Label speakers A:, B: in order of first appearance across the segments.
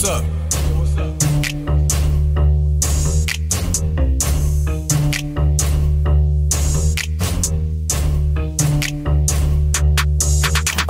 A: up?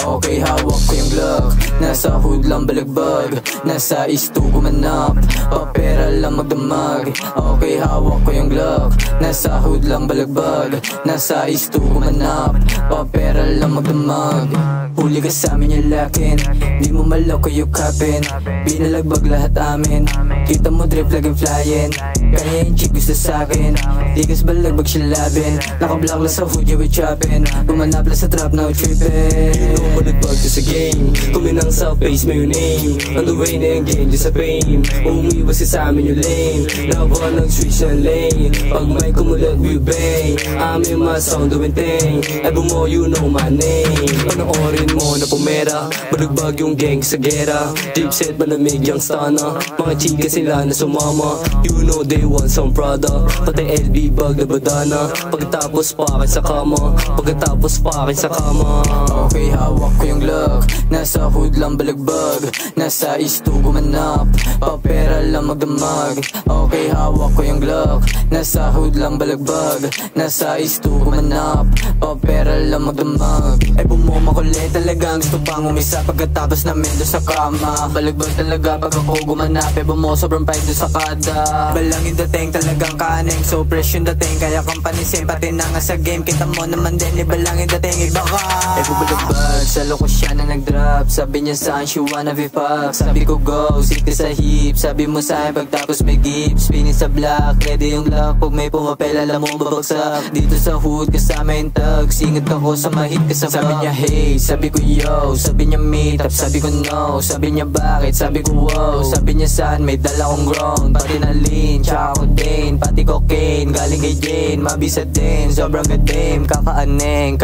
B: Okay, hawak ko yung Glock. Nasa hood lang balagbag, nasa isto gumanap, papera lang magdamag. Okay, hawak ko yung Glock. Nasa hood lang balagbag, nasa isto gumanap, papera lang magdamag. Huli ka sa amin yung lakin, di mo malaw ko yung kapin, binalagbag lahat amin. Kita mo drip laging flyin, kaya yung chick gusto sa'kin. Tigas balagbag siya labin, nakablock lang sa hood you we choppin. Gumanap lang sa trap now trippin.
C: You know balagbag to sa game, kuminang sa face mo yung name. On the way na yung game, just sa pain. Umiwas sa amin yung lane, laban nag-switch ng lane. Pag may kumulat we bang, amin mga sound doing thing. Ebo mo you know my name. Panoorin mo na pumera, balagbag yung gang sa gera. Deep set malamig yung stana, mga chika sila na sumama. You know they want some Prada, pati LB bag na badana. Pagkatapos pa akin sa kama, pagkatapos pa akin sa kama.
B: Okay, hawak ko yung Glock. Nasa hood lang balagbag, nasa isto gumanap, papera lang magdamag. Okay, hawak ko yung Glock. Nasa hood lang balagbag, nasa isto gumanap, papera lang magdamag. Ay bumakulit talagang gusto pang umisa pagkatapos namin doon sa kama. Balagbag talaga pag ako gumanap, eh bumo sobrang fight doon sa kada. Balangin dating talagang kaneng, so fresh yung dating, kaya kang panisin pati na nga sa game. Kita mo naman din, ibalangin dating iba ka. Eh bubalagbag, sa loko siya na nag-drop, sabi niya saan she wanna be pop. Sabi ko go, siti sa hip, sabi mo sa'kin pagtapos may gift. Spinning sa block, ready yung lock, pag may pumapel alam mo babagsak. Dito sa hood kasama yung tag, singit ako sa mahit kasama. Sabi niya hey, sabi ko yo, sabi niya meet up, sabi ko no. Sabi niya bakit, sabi ko wow. Sabi niya saan, may dala kong ground, pati na lean, tsaka codeine, pati cocaine. Galing kay Jane, mabisa din, sobrang gadim, kakaaneng,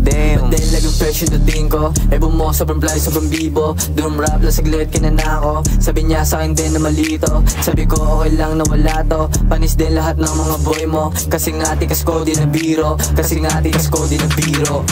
B: damn. But then laging fresh yung dating ko, eh bumo sobrang fly, sobrang bibo. Doom rap lang saglit, kinana ko. Sabi niya sa'kin din na malito, sabi ko okay lang na wala to. Panis din lahat ng mga boy mo, kasi nga tikas ko di na biro, kasi nga tikas ko di na biro.